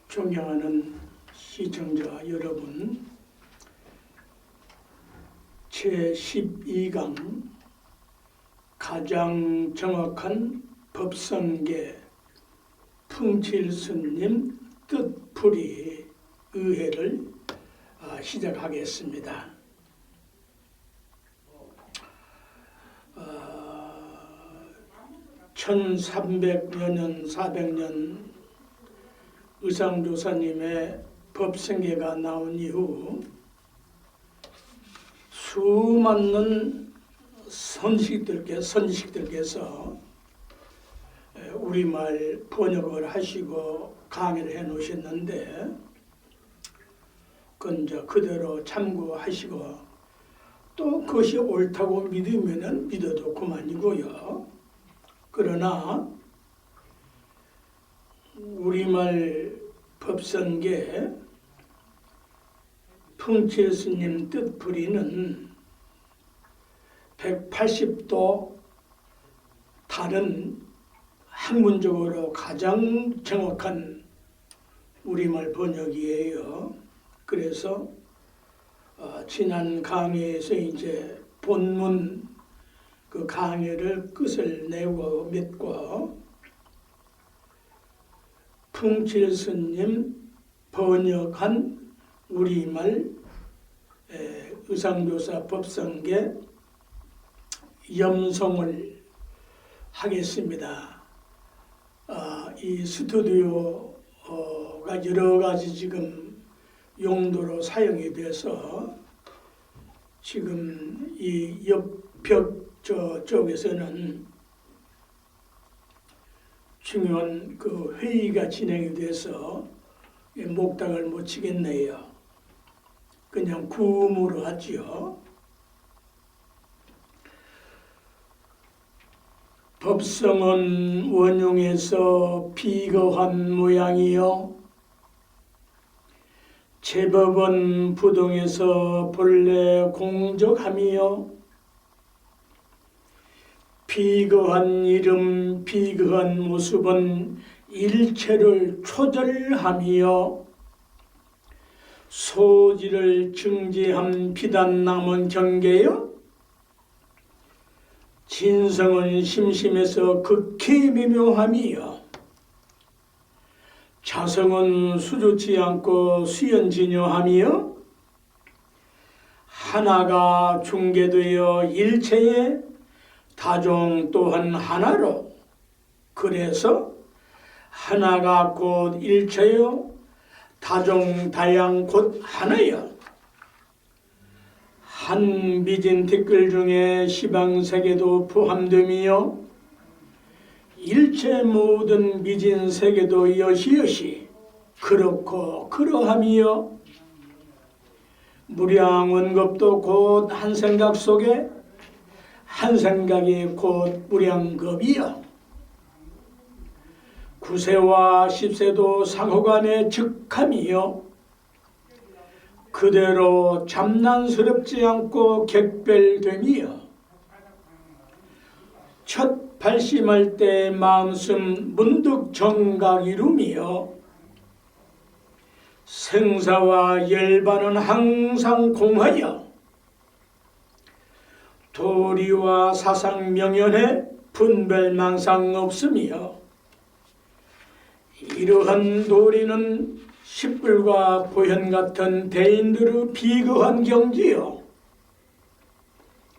존경하는 시청자 여러분, 제12강 가장 정확한 법성계 풍칠스님 뜻풀이 의회를 시작하겠습니다. 1300여 년, 400년 의상조사님의 법성계가 나온 이후 수많은 선식들께서 우리말 번역을 하시고 강의를 해 놓으셨는데 그건 이제 그대로 참고하시고 또 그것이 옳다고 믿으면 믿어도 그만이고요. 그러나 우리말 법성계 풍칠스님 뜻풀이는 180도 다른 학문적으로 가장 정확한 우리말 번역이에요. 그래서 지난 강의에서 이제 본문 그 강의를 끝을 내고 맺고 풍칠스님 번역한 우리말 의상조사 법성계 염송을 하겠습니다. 이 스튜디오가 여러 가지 지금 용도로 사용이 돼서 지금 이 옆벽 저쪽에서는 중요한 그 회의가 진행이 돼서 목닥을 못 치겠네요. 그냥 구음으로 하지요. 법성은 원흉에서 비거한 모양이요 제법은 부동에서 본래 공적함이요 비거한 이름 비거한 모습은 일체를 초절함이요 소지를 증지함 비단 남은 경계요 진성은 심심해서 극히 미묘함이요 자성은 수좋지 않고 수연진여함이요 하나가 중개되어 일체의 다종 또한 하나로 그래서 하나가 곧 일체요 다종 다양 곧 하나요 한 미진 댓글 중에 시방세계도 포함됨이요 일체 모든 미진 세계도 여시여시 그렇고 그러함이요 무량원겁도 곧 한 생각 속에 한 생각이 곧 무량겁이요 구세와 십세도 상호간의 즉함이요 그대로 잠난스럽지 않고 객별됨이요 첫 발심할 때 마음씀 문득 정각 이룸이요 생사와 열반은 항상 공하여 도리와 사상 명연에 분별망상 없으며 이러한 도리는 십불과 보현 같은 대인들의 비거한 경지요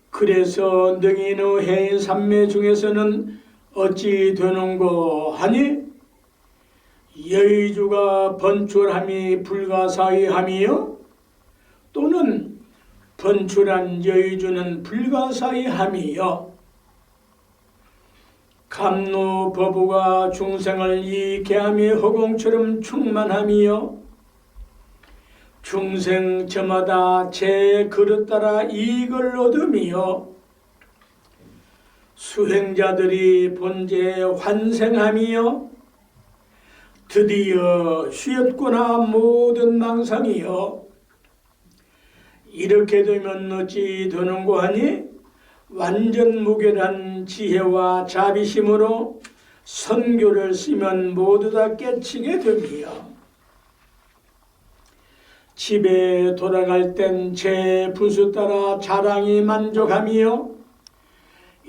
그래서 능인의 해인 삼매 중에서는 어찌 되는고 하니 여의주가 번출함이 불가사의함이요 또는 번출한 여의주는 불가사의함이요 감노법우가 중생을 이 계함이 허공처럼 충만함이요 중생 저마다 제 그릇 따라 이익을 얻음이요 수행자들이 본제 환생함이요 드디어 쉬었구나 모든 망상이요 이렇게 되면 어찌 되는고 하니 완전 무결한 지혜와 자비심으로 선교를 쓰면 모두 다 깨치게 되며 집에 돌아갈 땐 제 부수 따라 자랑이 만족하며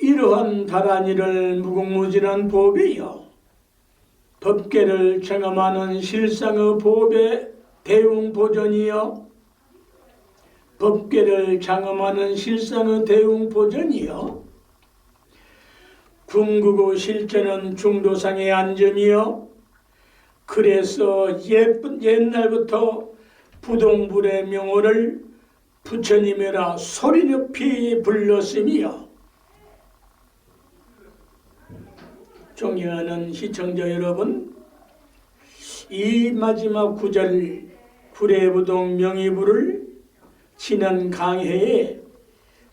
이러한 다란이를 무궁무진한 보배여 법계를 경험하는 실상의 보배 대웅보전이여 법계를 경험하는 실상의 대웅보전이여 궁극의 실제는 중도상의 안점이여 그래서 옛날부터 부동불의 명호를 부처님이라 소리 높이 불렀으며 존경하는 시청자 여러분, 이 마지막 구절 구례부동 명의부를 지난 강해에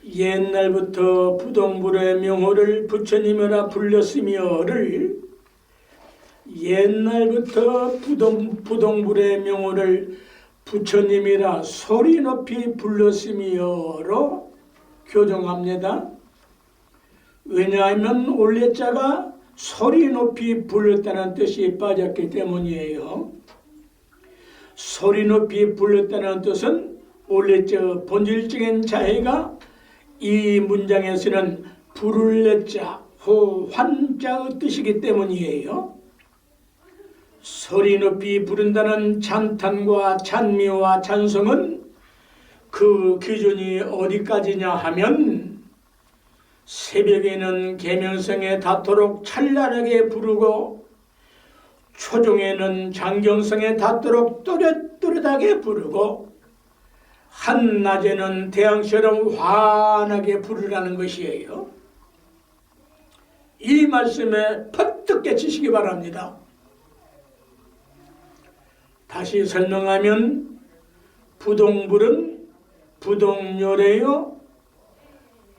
옛날부터 부동불의 명호를 부처님이라 불렀으며를 옛날부터 부동불의 명호를 부처님이라 소리 높이 불렀으며로 교정합니다. 왜냐하면 올레자가 소리 높이 불렀다는 뜻이 빠졌기 때문이에요. 소리 높이 불렀다는 뜻은 올레자 본질적인 자해가 이 문장에서는 부를 자, 환자의 뜻이기 때문이에요. 소리 높이 부른다는 찬탄과 찬미와 찬송은 그 기준이 어디까지냐 하면 새벽에는 계명성에 닿도록 찬란하게 부르고 초종에는 장경성에 닿도록 또렷또렷하게 부르고 한낮에는 태양처럼 환하게 부르라는 것이에요. 이 말씀에 퍼뜩 깨치시기 바랍니다. 다시 설명하면 부동불은 부동열애요.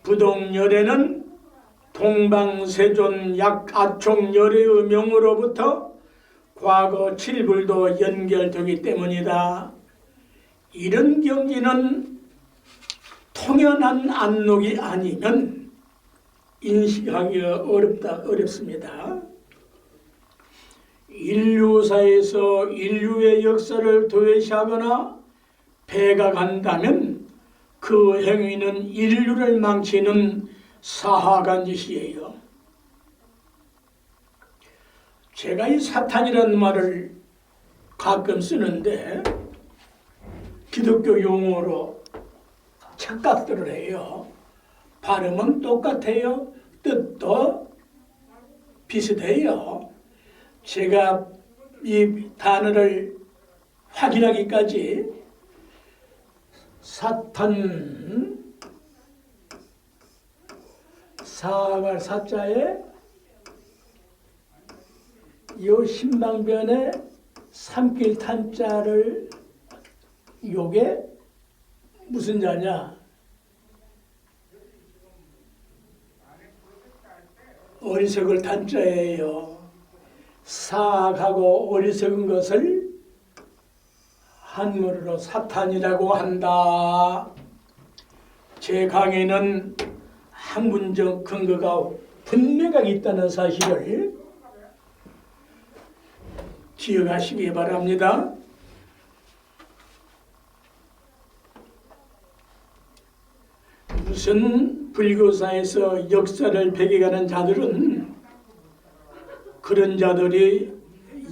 부동열애는 동방세존 약아총열애의 명으로부터 과거 칠불도 연결되기 때문이다. 이런 경지는 통연한 안록이 아니면 인식하기가 어렵습니다. 인류사에서 인류의 역사를 도외시하거나 배가간다면 그 행위는 인류를 망치는 사악한 짓이에요. 제가 이 사탄이라는 말을 가끔 쓰는데 기독교 용어로 착각들을 해요. 발음은 똑같아요. 뜻도 비슷해요. 제가 이 단어를 확인하기까지 사탄 사갈 사자에 요 신방변에 삼길 탄자를 요게 무슨 자냐? 어리석을 탄자예요. 사악하고 어리석은 것을 한문으로 사탄이라고 한다. 제 강의는 학문적 근거가 분명하게 있다는 사실을 기억하시기 바랍니다. 무슨 불교사에서 역사를 배겨가는 자들은 그런 자들이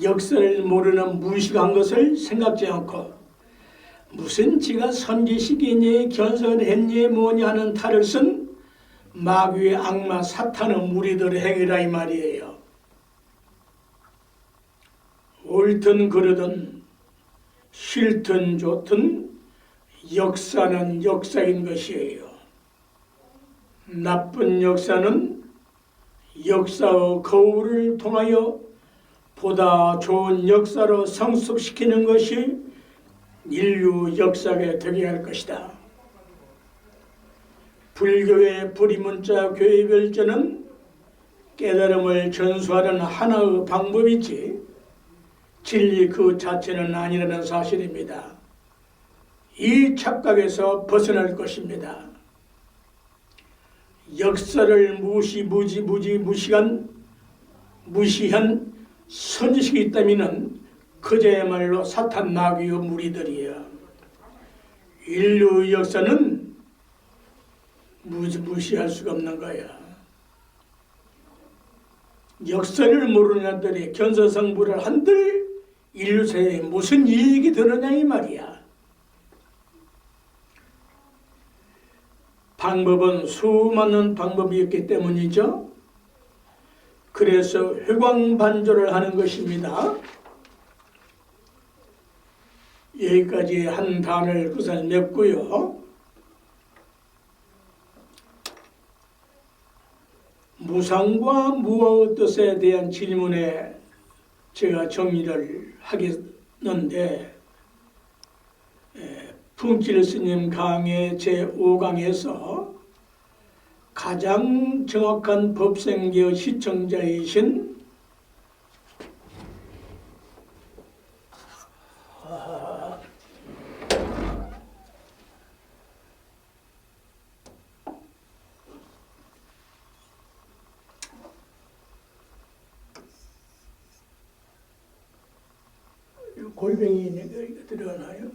역사를 모르는 무식한 것을 생각지 않고 무슨 지가 선지식이니 견성을 했니 뭐니 하는 탈을 쓴 마귀의 악마 사탄의 무리들의 행위라 이 말이에요. 옳든 그르든 싫든 좋든 역사는 역사인 것이에요. 나쁜 역사는 역사의 거울을 통하여 보다 좋은 역사로 성숙시키는 것이 인류 역사가 되게 할 것이다. 불교의 불이문자 교회별전은 깨달음을 전수하는 하나의 방법이지 진리 그 자체는 아니라는 사실입니다. 이 착각에서 벗어날 것입니다. 역사를 무시한 무시한 선지식이 있다면 그저야말로 사탄 마귀의 무리들이야. 인류의 역사는 무시할 수가 없는 거야. 역사를 모르는 자들이 견서성부를 한들 인류사에 무슨 이익이 되느냐 이 말이야. 방법은 수많은 방법이 있기 때문이죠. 그래서 회광반조를 하는 것입니다. 여기까지 한 단을 그것을 맺고요. 무상과 무아의 뜻에 대한 질문에 제가 정리를 하겠는데, 풍칠 스님 강의 제5강에서 가장 정확한 법생계의 시청자이신 골뱅이 여기가 들어가나요?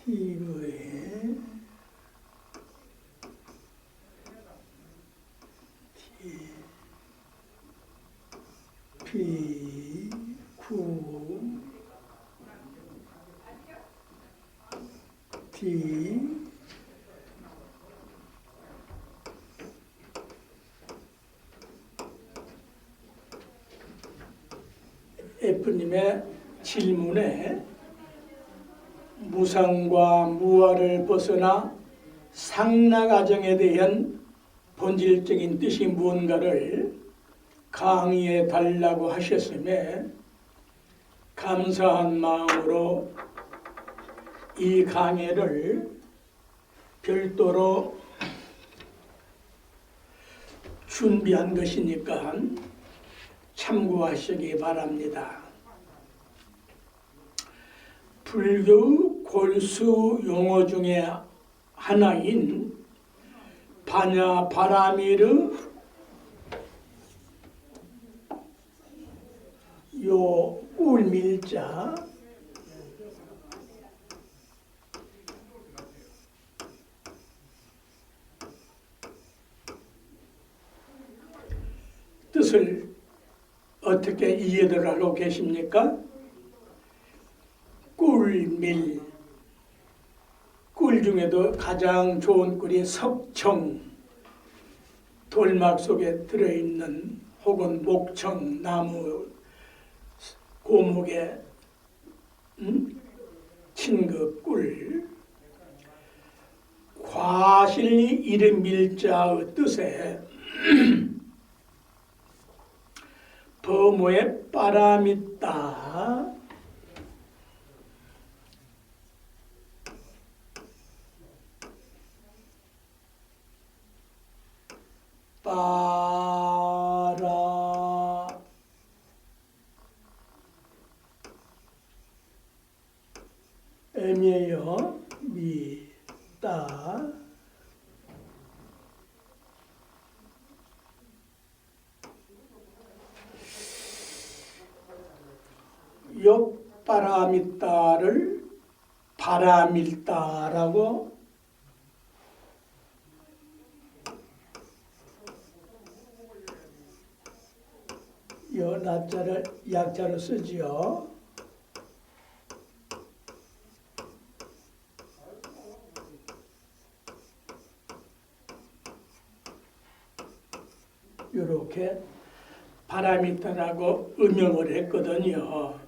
TV에 TP9 T F님의 질문에 무상과 무아를 벗어나 상나가정에 대한 본질적인 뜻이 무언가를 강의해 달라고 하셨음에 감사한 마음으로 이 강의를 별도로 준비한 것이니까 참고하시기 바랍니다. 불교 골수 용어 중에 하나인 바냐 바라미르 요 꿀밀자 뜻을 어떻게 이해를 하고 계십니까? 꿀밀, 꿀 중에도 가장 좋은 꿀이 석청, 돌막 속에 들어있는 혹은 목청, 나무, 고목의 친그 꿀. 과실리 이름 밀자의 뜻에 범호에 빠라밌다. 빠라 M이에요. 미따 요 빠라미따를 바라밀따라고 요 나자를 약자로 쓰지요. 이렇게 바라밀따라고 음영을 했거든요.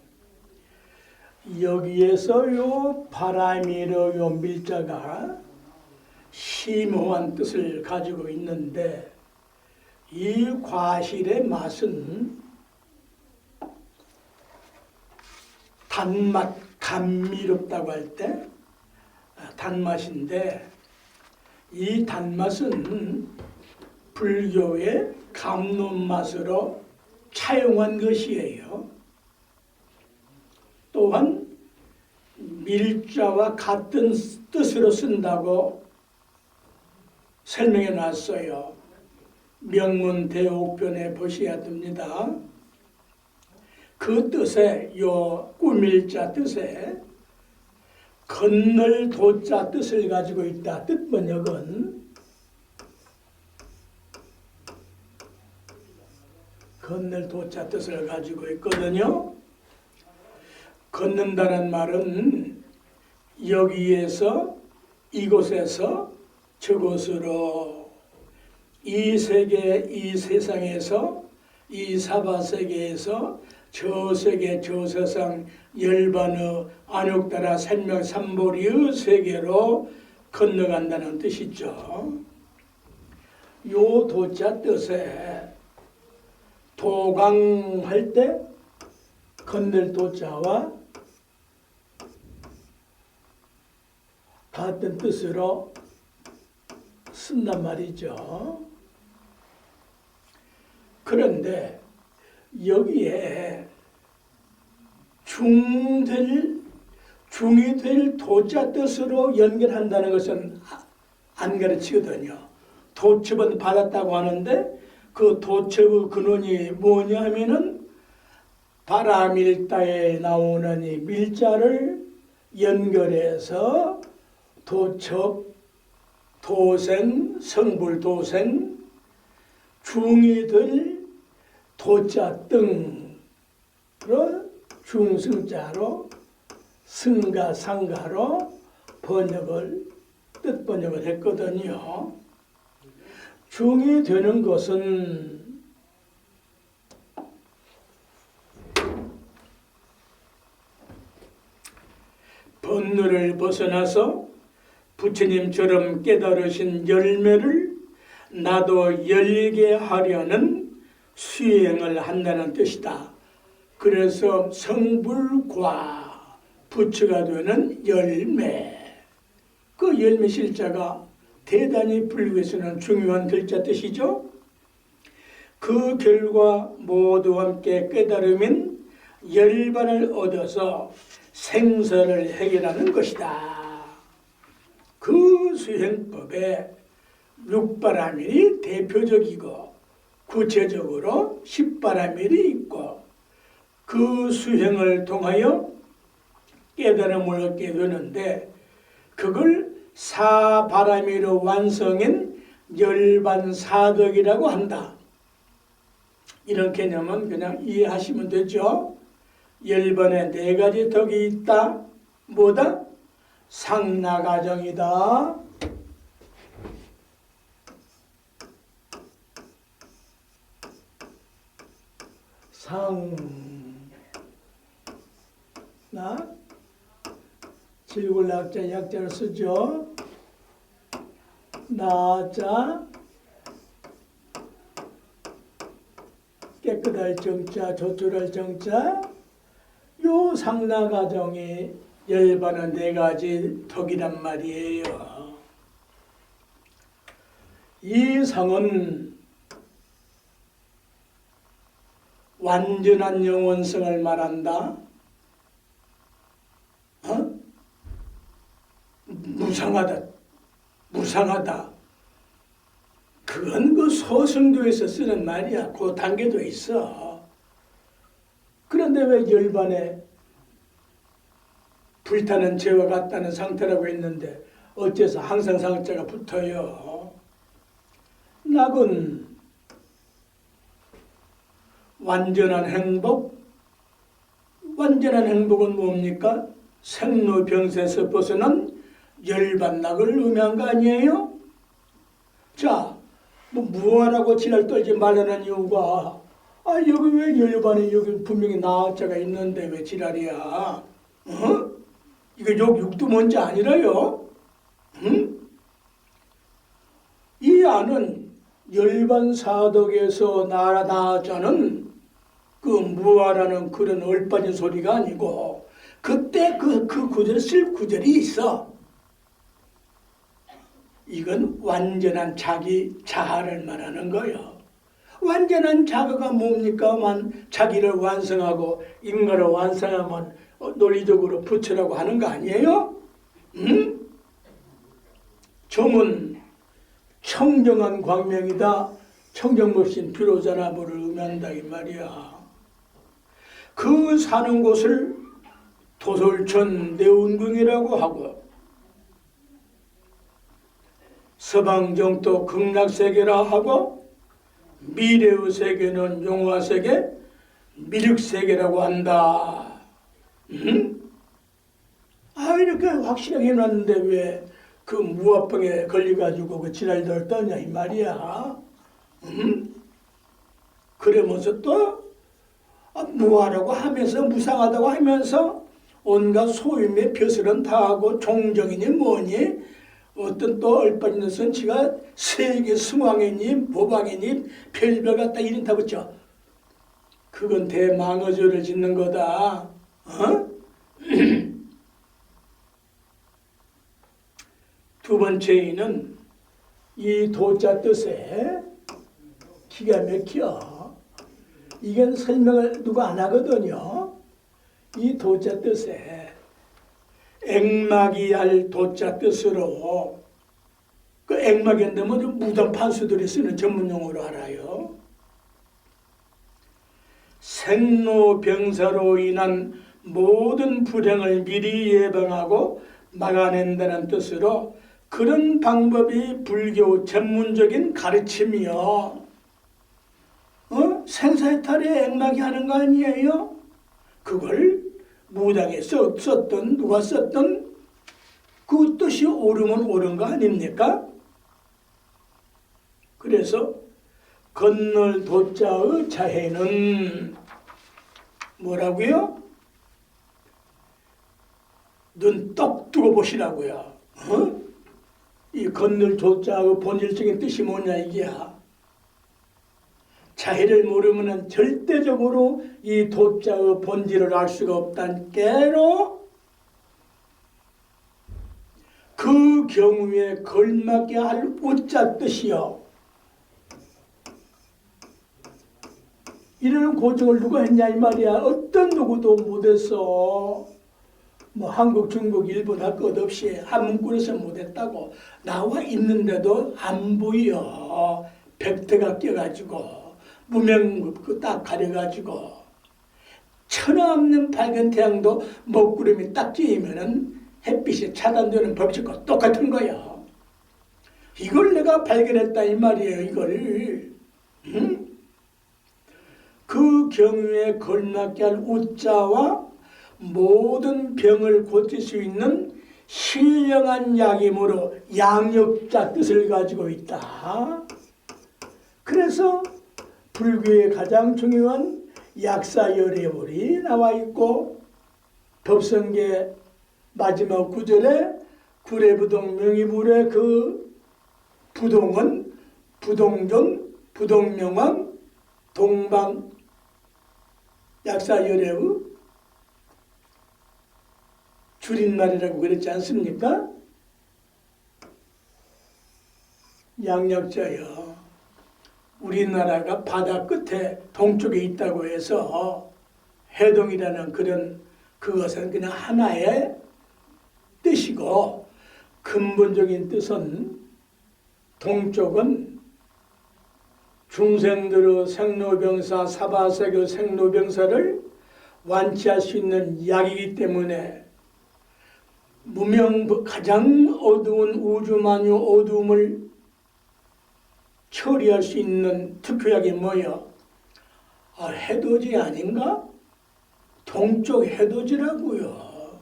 여기에서 요 바라미르 요 밀자가 심오한 뜻을 가지고 있는데, 이 과실의 맛은 단맛, 감미롭다고 할 때 단맛인데, 이 단맛은 불교의 감론맛으로 차용한 것이에요. 또한 밀자와 같은 뜻으로 쓴다고 설명해 놨어요. 명문대옥변에 보셔야 됩니다. 그 뜻에 요 꾸밀자 뜻에 건널 도자 뜻을 가지고 있다. 뜻 번역은 건널 도자 뜻을 가지고 있거든요. 걷는다는 말은 여기에서 이곳에서 저곳으로 이 세계 이 세상에서 이 사바세계에서 저 세계 저 세상 열반의 안욕따라 생명 삼보리의 세계로 건너간다는 뜻이죠. 요 도자 뜻에 도강할 때 건널 도자와 같은 뜻으로 쓴단 말이죠. 그런데 여기에 중이 될 도자 뜻으로 연결한다는 것은 안 가르치거든요. 도첩은 받았다고 하는데 그 도첩의 근원이 뭐냐 하면은 바라밀다에 나오는 이 밀자를 연결해서 도첩, 도생, 성불도생, 중이 될 도자 등으로 중승자로 승가 상가로 뜻 번역을 했거든요. 중이 되는 것은 번뇌를 벗어나서 부처님처럼 깨달으신 열매를 나도 열게 하려는 수행을 한다는 뜻이다. 그래서 성불과 부처가 되는 열매, 그 열매 실자가 대단히 불교에서는 중요한 글자 뜻이죠. 그 결과 모두 함께 깨달으면 열반을 얻어서 생사를 해결하는 것이다. 그 수행법에 육바라밀이 대표적이고 구체적으로 십바라밀이 있고 그 수행을 통하여 깨달음을 얻게 되는데 그걸 사바라밀로 완성인 열반사덕이라고 한다. 이런 개념은 그냥 이해하시면 되죠. 열반에 4가지 덕이 있다. 뭐다? 상나가정이다. 상나 질굴낙자 약자를 쓰죠. 나자 깨끗할 정자 조출할 정자 요 상나가정이 열반은 4가지 덕이란 말이에요. 이 상은 완전한 영원성을 말한다. 무상하다. 그건 그 소승도에서 쓰는 말이야. 그 단계도 있어. 그런데 왜 열반에 불타는 재와 같다는 상태라고 했는데 어째서 항상 상자가 붙어요? 낙은 완전한 행복. 완전한 행복은 뭡니까? 생로병사에서 벗어난 열반낙을 의미한 거 아니에요? 자, 무엇하라고 지랄 떨지 말라는 이유가 여기 왜 열반에 여기 분명히 나자가 있는데 왜 지랄이야? 이거 육도 뭔지 아니라요? 이 안은 열반사덕에서 나자는 그 무아라는 그런 얼빠진 소리가 아니고 그때 그 구절을 쓸 구절이 있어. 이건 완전한 자기 자아를 말하는 거예요. 완전한 자아가 뭡니까? 자기를 완성하고 인간을 완성하면 논리적으로 부처라고 하는 거 아니에요? 정은 청정한 광명이다. 청정법신 비로자나무를 의미한다 이 말이야. 그 사는 곳을 도솔천 내운궁이라고 하고 서방정토 극락세계라 하고 미래의 세계는 용화세계, 미륵세계라고 한다. 이렇게 확실하게 해놨는데 왜 그 무화병에 걸려가지고 그 지랄들 떠냐 이 말이야. 그러면서 또 무화라고 하면서 무상하다고 하면서 온갖 소임의 벼슬은 다하고 종정이니 뭐니 어떤 또 얼빠진 선치가 세계 승왕이니 보방이니 별별 갖다 이름 다 붙여. 그건 대망어조를 짓는 거다. 두 번째는 이 도자 뜻에 기가 막혀. 이건 설명을 누가 안 하거든요. 이 도자 뜻에 액막이 할 도자 뜻으로 그 액막인데 뭐 무덤 판수들이 쓰는 전문용어로 알아요. 생로병사로 인한 모든 불행을 미리 예방하고 막아낸다는 뜻으로 그런 방법이 불교 전문적인 가르침이요. 생사해탈에 액막이 하는 거 아니에요? 그걸 무당에 썼던 누가 썼던 그 뜻이 옳으면 옳은 거 아닙니까? 그래서 건널 도자의 자해는 뭐라고요? 눈 똑 뜨고 보시라고요. 이 건널 도자의 본질적인 뜻이 뭐냐 이게야. 자해를 모르면 절대적으로 이 도자의 본질을 알 수가 없단 깨로 그 경우에 걸맞게 할 우자 뜻이요. 이런 고증을 누가 했냐 이 말이야. 어떤 누구도 못했어. 뭐 한국, 중국, 일본 할 것 없이 한문구에서 못했다고 나와 있는데도 안 보여. 백태가 껴가지고 무명 딱 가려가지고 천하 없는 밝은 태양도 먹구름이 딱 찌이면은 햇빛이 차단되는 법칙과 똑같은 거야. 이걸 내가 발견했다 이 말이에요. 이걸. 그 경우에 걸맞게 할 우자와 모든 병을 고칠 수 있는 신령한 약이므로 양역자 뜻을 가지고 있다. 그래서 불교의 가장 중요한 약사열애물이 나와 있고 법성계 마지막 구절에 구례부동 명의불의 그 부동은 부동존, 부동명왕, 동방 약사열애의 줄임말이라고 그랬지 않습니까? 양약자여. 우리나라가 바다 끝에 동쪽에 있다고 해서 해동이라는 그것은 그냥 하나의 뜻이고 근본적인 뜻은 동쪽은 중생들의 생로병사, 사바세계 생로병사를 완치할 수 있는 약이기 때문에 가장 어두운 우주만유 어두움을 처리할 수 있는 특효약이 뭐야? 해돋이 아닌가? 동쪽 해돋이라고요.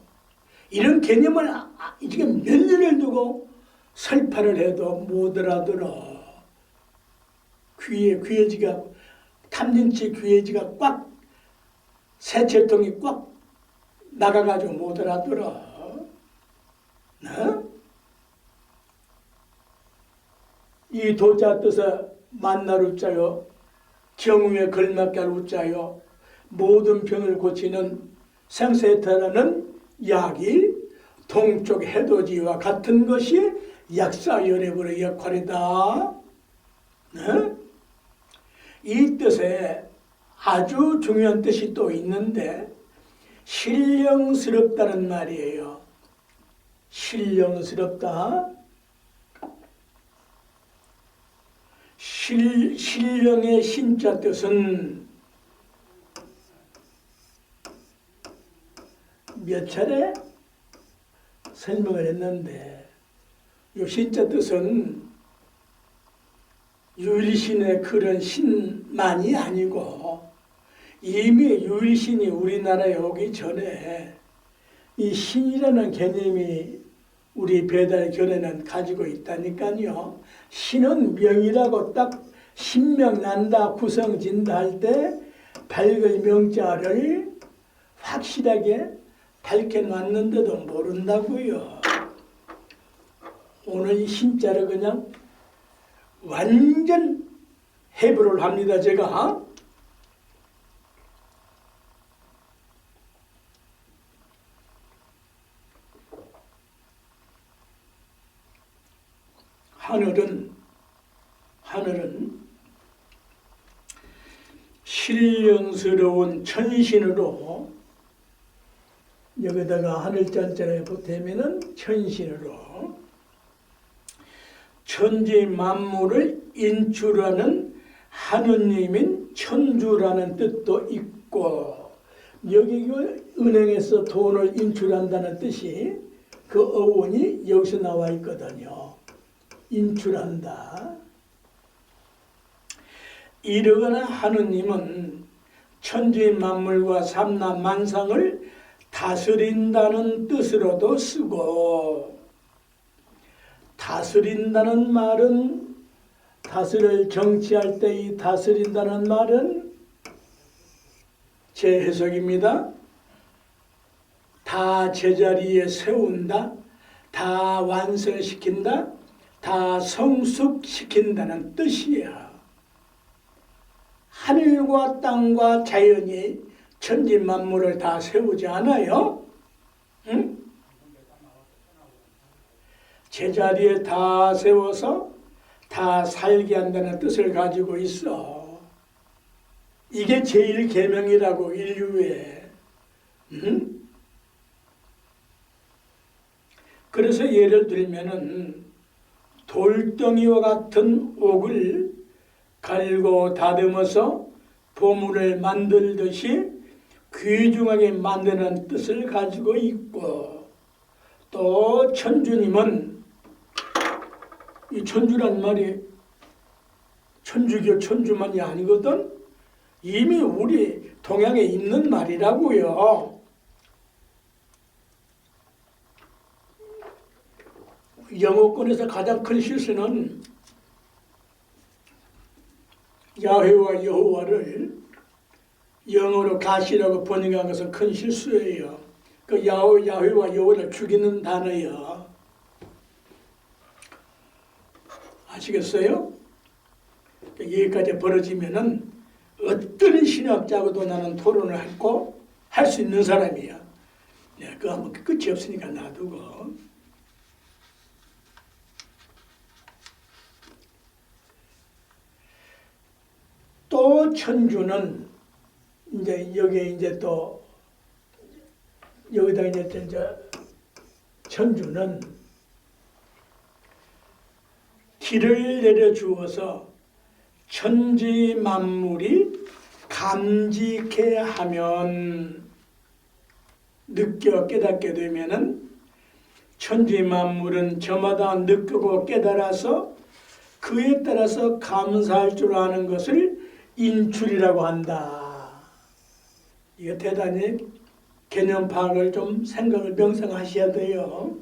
이런 개념을 지금 몇 년을 두고 설파를 해도 못 알아들어. 귀에지가 탐진치 귀에지가 꽉 세체통이 꽉 나가가지고 못 알아들어. 이 도자 뜻에 만날 우자요, 경우에 걸맞게 할 우자요, 모든 병을 고치는 생세타라는 약이 동쪽 해돋이와 같은 것이 약사열애물의 역할이다. 이 뜻에 아주 중요한 뜻이 또 있는데 신령스럽다는 말이에요. 신령스럽다. 신령의 신자 뜻은 몇 차례 설명을 했는데, 이 신자 뜻은 유일신의 그런 신만이 아니고 이미 유일신이 우리나라에 오기 전에 이 신이라는 개념이 우리 배달견에는 가지고 있다니까요. 신은 명이라고 딱 신명 난다 구성진다 할 때 밝을 명자를 확실하게 밝혀놨는데도 모른다고요. 오늘 이 신자를 그냥 완전 해부를 합니다. 제가 하늘은 신령스러운 천신으로, 여기다가 하늘자자를 보태면은 천신으로 천지 만물을 인출하는 하느님인 천주라는 뜻도 있고, 여기 그 은행에서 돈을 인출한다는 뜻이 그 어원이 여기서 나와 있거든요. 인출한다. 이러거나 하느님은 천지 만물과 삼남 만상을 다스린다는 뜻으로도 쓰고, 다스린다는 말은 다스릴 정치할 때 이 다스린다는 말은 제 해석입니다. 다 제자리에 세운다, 다 완성시킨다, 다 성숙시킨다는 뜻이야. 하늘과 땅과 자연이 천지 만물을 다 세우지 않아요? 응? 제자리에 다 세워서 다 살게 한다는 뜻을 가지고 있어. 이게 제일 계명이라고, 인류에. 응? 그래서 예를 들면은 돌덩이와 같은 옥을 갈고 다듬어서 보물을 만들듯이 귀중하게 만드는 뜻을 가지고 있고, 또 천주님은, 이 천주란 말이 천주교 천주만이 아니거든. 이미 우리 동양에 있는 말이라고요. 영어권에서 가장 큰 실수는 야훼와 여호와를 영어로 가시라고 번역한 것은 큰 실수예요. 그 야훼와 여호와를 죽이는 단어예요. 아시겠어요? 여기까지 벌어지면은 어떤 신학자하고도 나는 토론을 했고 할 수 있는 사람이야. 네, 그거 한번 끝이 없으니까 놔두고. 또 천주는 이제 여기에 이제 또 여기다 이제 천주는 길을 내려 주어서 천지 만물이 감직해 하면, 느껴 깨닫게 되면은 천지 만물은 저마다 느끼고 깨달아서 그에 따라서 감사할 줄 아는 것을 인출이라고 한다. 이거 대단히 개념 파악을 좀 생각을 명상하셔야 돼요.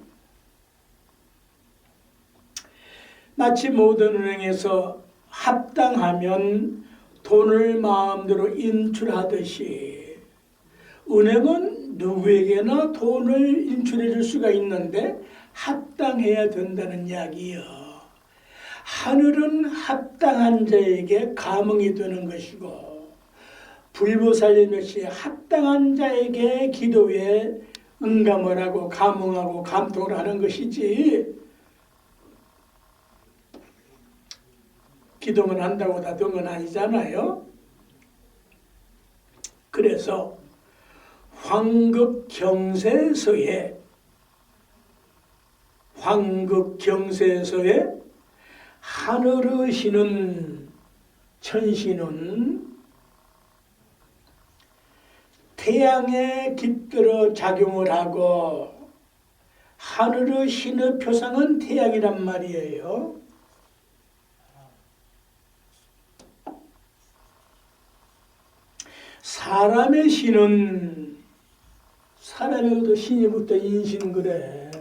마치 모든 은행에서 합당하면 돈을 마음대로 인출하듯이 은행은 누구에게나 돈을 인출해 줄 수가 있는데 합당해야 된다는 이야기요. 하늘은 합당한 자에게 감응이 되는 것이고, 불보살님 역시 합당한 자에게 기도에 응감을 하고 감응하고 감동을 하는 것이지, 기도만 한다고 다 된 건 아니잖아요. 그래서 황급경세서에 하늘의 신은 천신은 태양에 깃들어 작용을 하고 하늘의 신의 표상은 태양이란 말이에요. 사람의 신은 사람에게도 신이 붙어 인신 그래.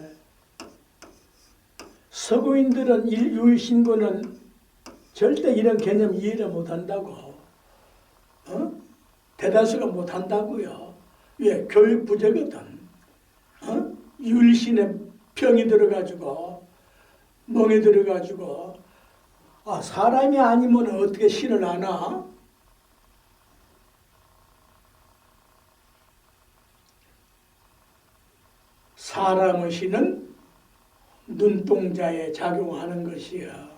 서구인들은 유일신고는 절대 이런 개념 이해를 못한다고. 대다수가 못한다고요. 왜? 교육 부재거든. 유일신에 병이 들어가지고 멍이 들어가지고 사람이 아니면 어떻게 신을 아나? 사람의 신은 눈동자에 작용하는 것이야.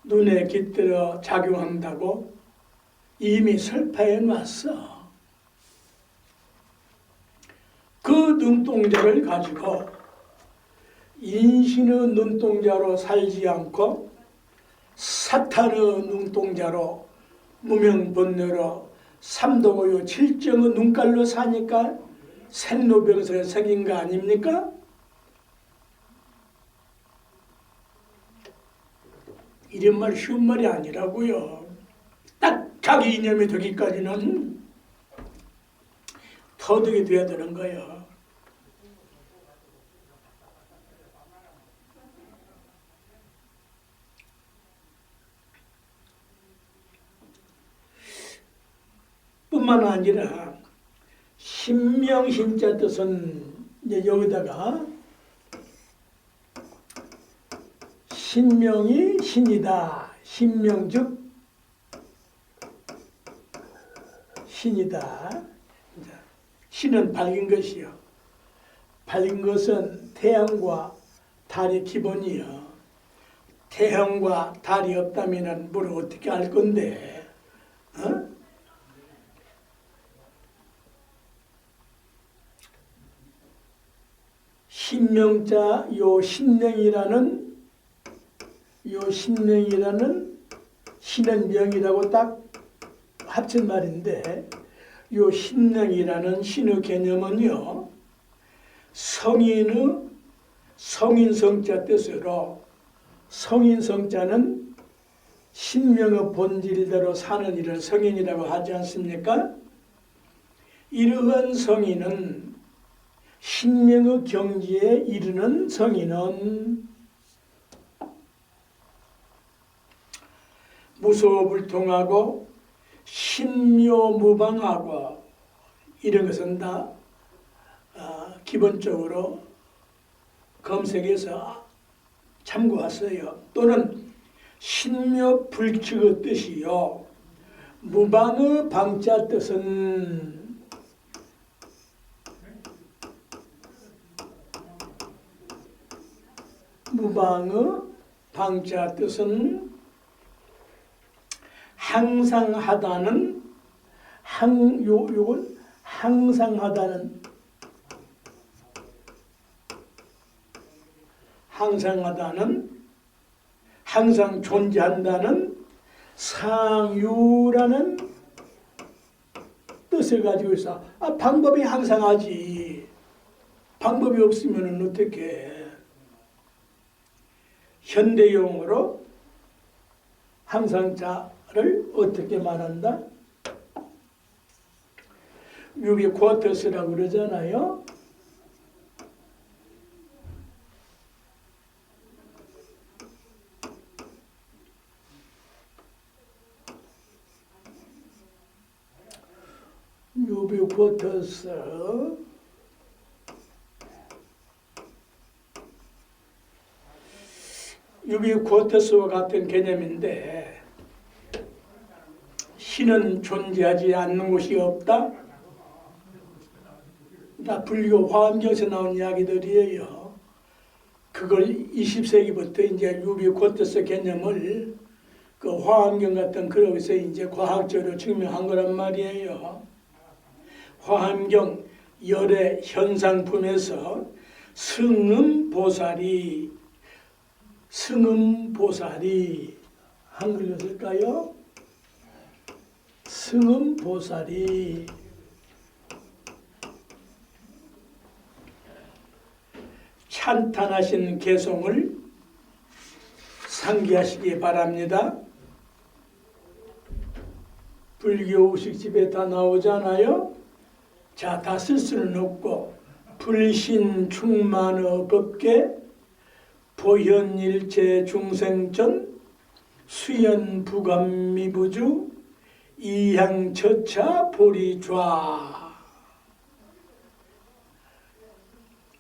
눈에 깃들어 작용한다고 이미 설파해 놨어. 그 눈동자를 가지고 인신의 눈동자로 살지 않고 사탄의 눈동자로 무명번뇌로 삼도고요 칠정의 눈깔로 사니까 생로병사가 생긴 거 아닙니까? 이런 말 쉬운 말이 아니라고요. 딱 자기 이념이 되기까지는 터득이 돼야 되는 거예요. 뿐만 아니라 신명 신자 뜻은 이제 여기다가 신명이 신이다. 신명 즉 신이다. 신은 밝은 것이요. 밝은 것은 태양과 달이 기본이요. 태양과 달이 없다면 뭘 어떻게 알 건데? 신명자 요 신명이라는 신은 명이라고 딱 합친 말인데 요 신명이라는 신의 개념은요 성인의 성인성자 뜻으로 성인성자는 신명의 본질대로 사는 일을 성인이라고 하지 않습니까? 이러한 성인은 신명의 경지에 이르는 성인은 무소불통하고 신묘무방하고 이런 것은 다 기본적으로 검색해서 참고하세요. 또는 신묘불측의 뜻이요. 무방의 방자 뜻은 무방의 방자 뜻은 항상하다는 요건 항상하다는 항상 존재한다는 상유라는 뜻을 가지고 있어. 방법이 항상하지. 방법이 없으면 어떻게 현대용어로 항상자를 어떻게 말한다? 유비쿼터스라고 그러잖아요. 유비쿼터스 유비쿼터스와 같은 개념인데 신은 존재하지 않는 곳이 없다. 다 불교 화엄경에서 나온 이야기들이에요. 그걸 20세기부터 이제 유비쿼터스 개념을 그 화엄경 같은 그릇에서 이제 과학적으로 증명한 거란 말이에요. 화엄경 열의 현상품에서 승음보살이 한글로 쓸까요? 승음보살이 찬탄하신 개성을 상기하시기 바랍니다. 불교 의식집에 다 나오잖아요. 자, 다 쓸 수는 없고 불신충만의 법계 보현일체 중생전 수연부감미부주 이향처차 보리좌.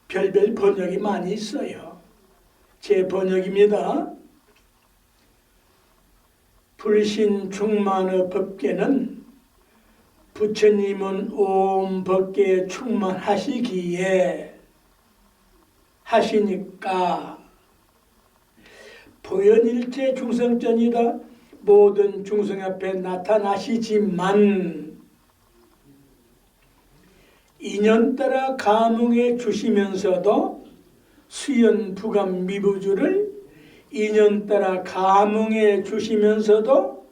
별별 번역이 많이 있어요. 제 번역입니다. 불신충만의 법계는 부처님은 온 법계에 충만하시기에 하시니까 보현일체 중생전이다. 모든 중생 앞에 나타나시지만 인연 따라 감흥해 주시면서도 수연부감 미부주를 인연 따라 감흥해 주시면서도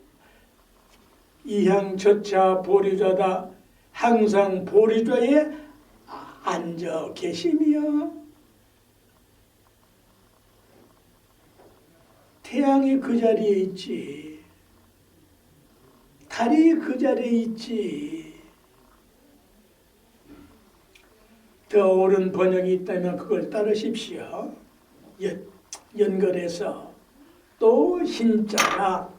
이향처차 보리좌다. 항상 보리좌에 앉아 계시며 태양이 그 자리에 있지, 달이 그 자리에 있지. 더 옳은 번역이 있다면 그걸 따르십시오. 연결해서 또 신자라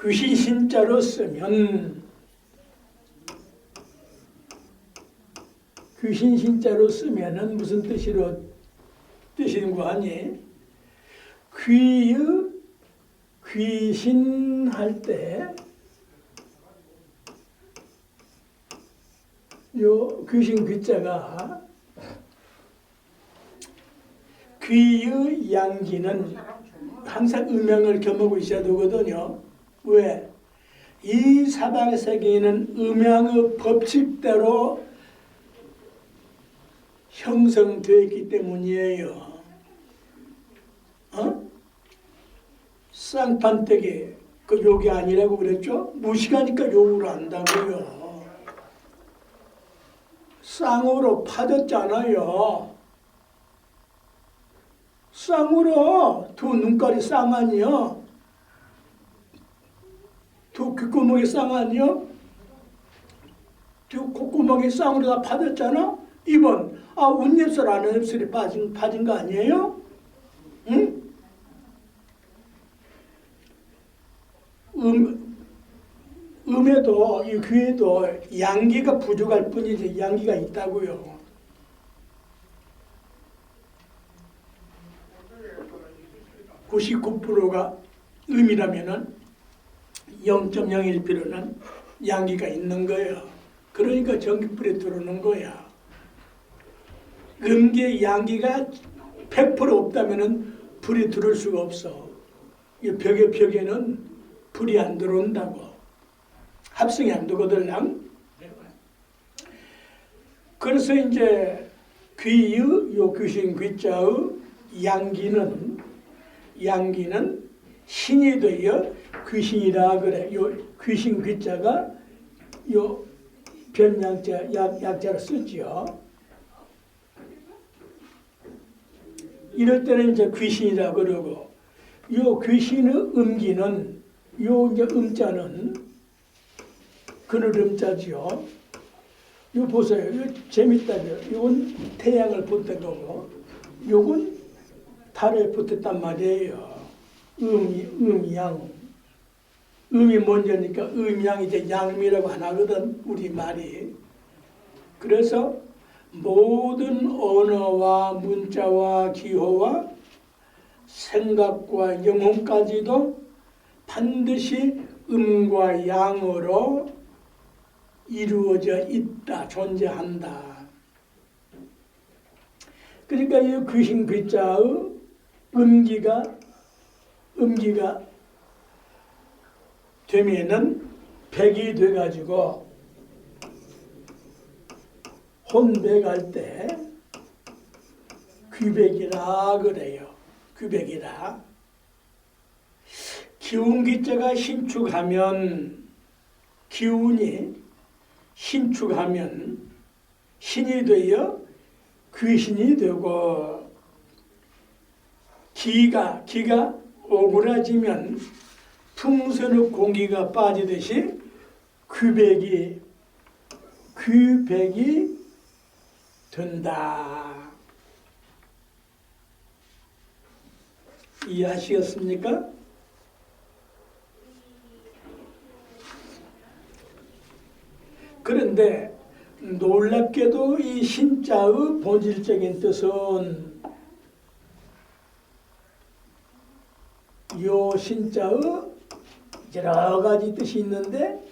귀신 신자로 쓰면 귀신 신자로 쓰면은 무슨 뜻이는 거 아니? 귀신 할 때 요 귀신 귀자가 귀의 양기는 항상 음양을 겸하고 있어야 되거든요. 왜? 이 사방 세계에는 음양의 법칙대로 형성되어 있기 때문이에요. 쌍판댁에 그 욕이 아니라고 그랬죠? 무식하니까 욕을 한다고요. 쌍으로 파졌잖아요. 쌍으로 두 눈깔이 쌍아니요? 두 귓구멍이 쌍아니요? 두 콧구멍이 쌍으로 다 파졌잖아? 이번 웃입술 안 웃입술이 빠진 거 아니에요? 응? 음에도 이 귀에도 양기가 부족할 뿐이지 양기가 있다고요. (99%가) 음이라면은 0.01%는 양기가 있는 거예요. 그러니까 전기불이 들어오는 거야. 음기에 양기가 100% 없다면은 불이 들어올 수가 없어. 이 벽에는 불이 안 들어온다고. 합성이 안 되거든. 그래서 이제 귀의 요 귀신 귀자의 양기는 신이 되어 귀신이라 그래. 요 귀신 귀자가 요 변양자 약자로 쓰지요. 이럴 때는 이제 귀신이라 그러고 요 귀신의 음기는 요 이제 음자는 그늘 음자지요. 요 보세요. 요 재밌다죠. 요건 태양을 붙은 거고 요건 달을 붙였단 말이에요. 음양. 음이 먼저니까 음양이 이제 양미라고 안 하거든, 우리 말이. 그래서 모든 언어와 문자와 기호와 생각과 영혼까지도 반드시 음과 양으로 이루어져 있다, 존재한다. 그러니까 이 귀신 귀자의 음기가 되면은 백이 돼가지고 혼백할 때 귀백이라 그래요. 규백이라. 기운기자가 신축하면 기운이 신축하면 신이 되어 귀신이 되고 기가 오그라지면 풍선의 공기가 빠지듯이 규백이 된다. 이해하시겠습니까? 그런데 놀랍게도 이 신자의 본질적인 뜻은 요 신자의 여러 가지 뜻이 있는데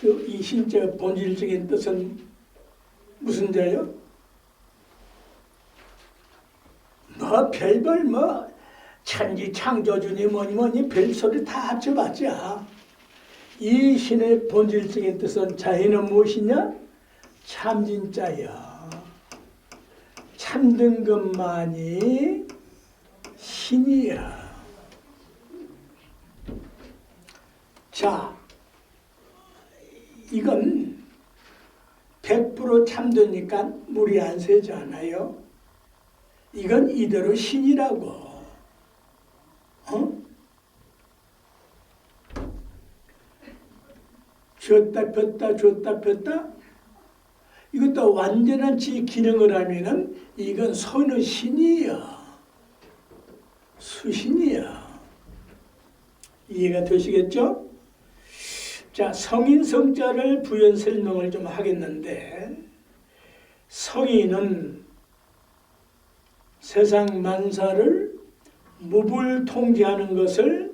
이 신자의 본질적인 뜻은 무슨 자요? 별별 천지 창조주니 뭐니 별소리 다 합쳐봤자 이 신의 본질적인 뜻은 자기는 무엇이냐? 참진자야. 참된 것만이 신이야. 자, 이건 100% 참되니까 물이 안 새지 않아요? 이건 이대로 신이라고. 쥐었다 폈다 이것도 완전한 지 기능을 하면은 이건 선의 신이야. 수신이야. 이해가 되시겠죠? 자, 성인 성자를 부연 설명을 좀 하겠는데 성인은 세상 만사를 무불 통제하는 것을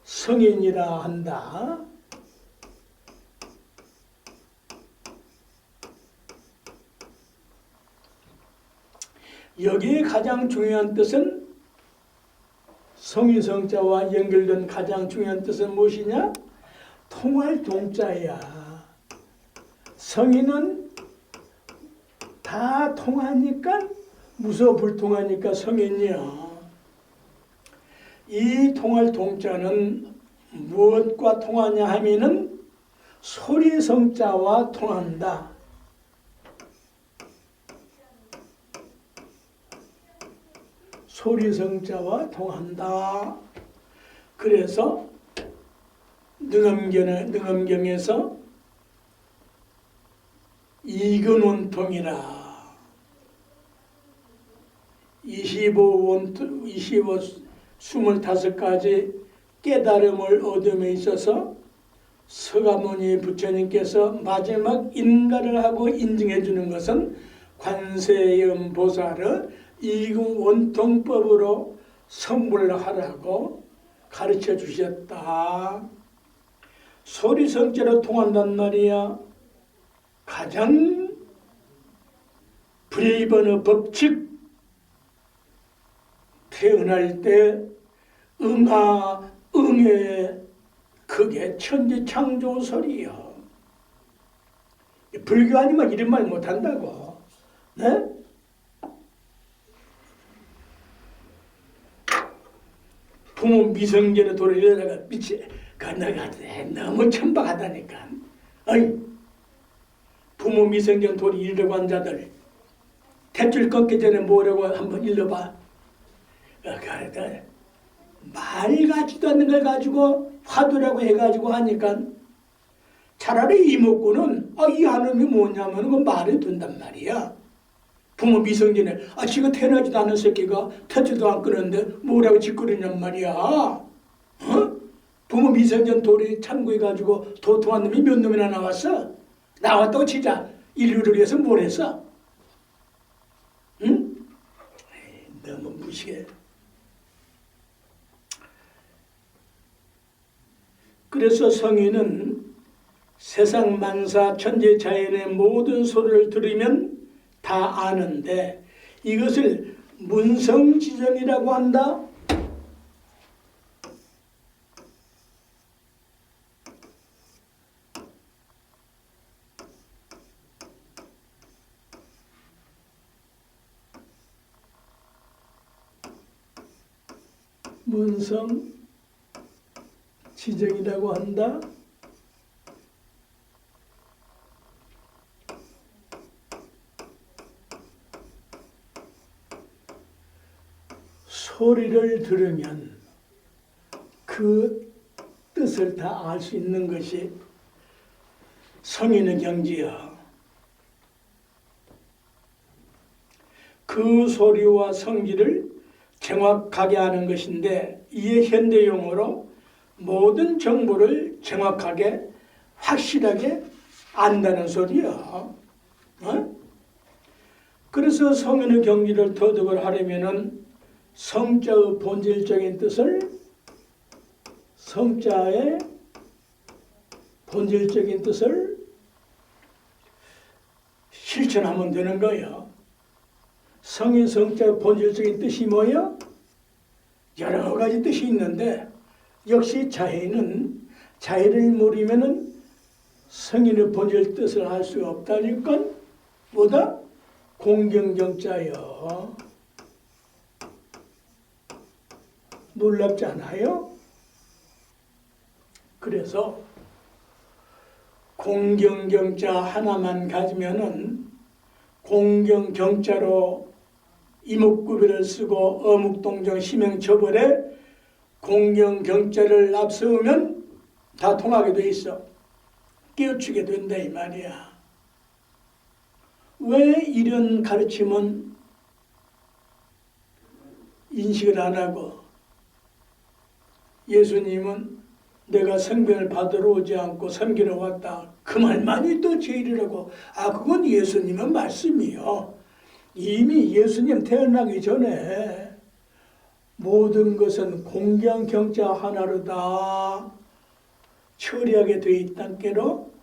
성인이라 한다. 여기에 가장 중요한 뜻은 성인 성자와 연결된 가장 중요한 뜻은 무엇이냐? 통할 동자야. 성인은 다 통하니까 무소불통하니까 성인이야. 이 통할 동자는 무엇과 통하냐 하면은 소리성자와 통한다. 소리성자와 통한다. 그래서 능엄경에서 이근원통이라 25가지 깨달음을 얻음에 있어서 서가모니 부처님께서 마지막 인가를 하고 인증해 주는 것은 관세음보살의 이근원통법으로 선물하라고 가르쳐 주셨다. 소리성자로 통한단 말이야. 가장 불의번의 법칙 태어날 때 응애 그게 천지창조설이요. 불교 아니면 이런 말 못한다고. 네? 부모 미성년의 도를 이러다가 내가 너무 천박하다니까. 아니, 부모 미성년 도를 이르려고 한 자들 탯줄 꺾기 전에 뭐라고 한번 일러봐. 말 같지도 않는 걸 가지고 화두라고 해가지고 하니까 차라리 이목구는 이 하나님이 뭐냐면 그 말이 된단 말이야. 부모 미성년에 지가 태어나지도 않은 새끼가 탯줄도 안 끊었는데 뭐라고 짓거리냔 말이야. 부모 미성년 도리 참고해가지고 도통한 놈이 몇 놈이나 나왔어? 나왔다고 치자. 인류를 위해서 뭘 했어? 응? 너무 무시해. 그래서 성인은 세상 만사 천재 자연의 모든 소리를 들으면 다 아는데 이것을 문성지정이라고 한다. 문성 지정이라고 한다. 소리를 들으면 그 뜻을 다 알 수 있는 것이 성인의 경지여. 그 소리와 성질을 정확하게 아는 것인데, 이에 현대용어로 모든 정보를 정확하게 확실하게 안다는 소리야. 어? 그래서 성인의 경지를 터득을 하려면은 성자의 본질적인 뜻을, 성자의 본질적인 뜻을 실천하면 되는 거예요. 성인 성자의 본질적인 뜻이 뭐예요? 여러 가지 뜻이 있는데, 역시 자해는 자해를 모르면은 성인의 본질 뜻을 알 수가 없다니까. 뭐다? 공경경자요. 놀랍지 않아요? 그래서 공경경자 하나만 가지면은 공경경자로 이목구비를 쓰고 어묵동정 심행처벌에 공경경자를 앞세우면 다 통하게 돼 있어. 깨우치게 된다 이 말이야. 왜 이런 가르침은 인식을 안 하고, 예수님은 내가 성변을 받으러 오지 않고 섬기러 왔다, 그 말만이 또 제일이라고. 그건 예수님의 말씀이요. 이미 예수님 태어나기 전에 모든 것은 공경경자 하나로 다 처리하게 돼 있단 게로.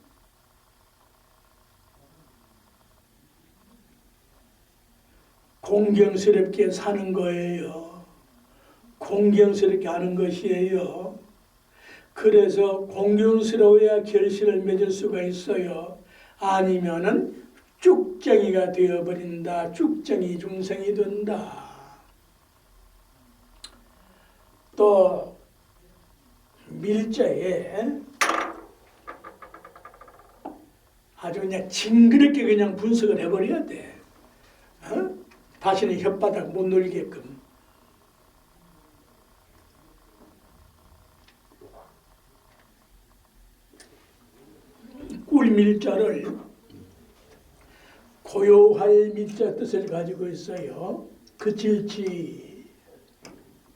공경스럽게 사는 거예요. 공경스럽게 하는 것이에요. 그래서 공경스러워야 결실을 맺을 수가 있어요. 아니면은 쭉정이가 되어버린다. 쭉정이 중생이 된다. 또 밀자에 아주 그냥 징그럽게 그냥 분석을 해버려야 돼. 다시는 혓바닥 못 놀게끔. 꿀밀자를 고요할 밀자 뜻을 가지고 있어요. 그칠지,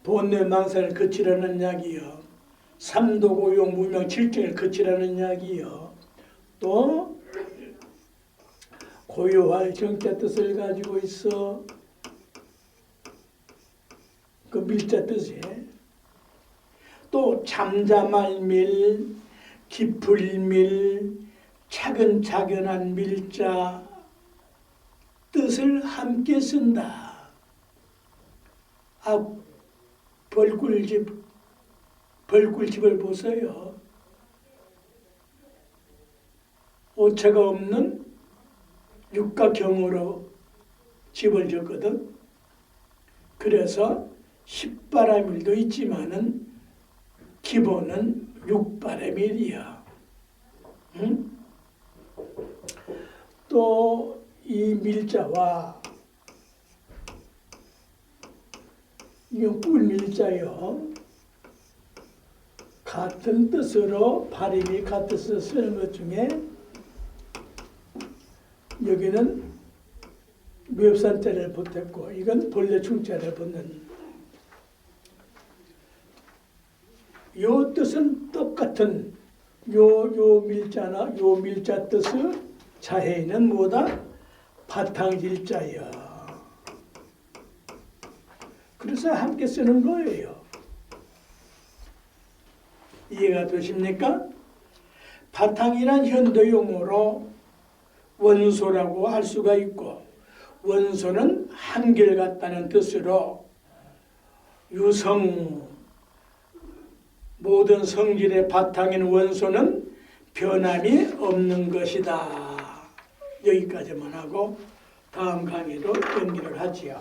본뇌 망상을 그치라는 이야기요. 삼도 고요 무명 칠정을 그치라는 이야기요. 또 고요할 정자 뜻을 가지고 있어. 그 밀자 뜻에 또 잠잠할 밀, 깊을 밀, 차근차근한 밀자 뜻을 함께 쓴다. 벌꿀집을 보세요. 오차가 없는 육각형으로 집을 졌거든. 그래서 10바라밀도 있지만은 기본은 6바라밀이야. 응? 또 이 밀자와 이건 꿀밀자요. 같은 뜻으로 발음이 같은 뜻을 쓰는 것 중에 여기는 묘산자를 보탰고 이건 본래충자를 붙는. 요 뜻은 똑같은 요 밀자나 요 밀자 뜻의 자해는 뭐다? 바탕질자여. 그래서 함께 쓰는 거예요. 이해가 되십니까? 바탕이란 현대용어로 원소라고 할 수가 있고, 원소는 한결같다는 뜻으로 유성, 모든 성질의 바탕인 원소는 변함이 없는 것이다. 여기까지만 하고 다음 강의로 연기를 하지요.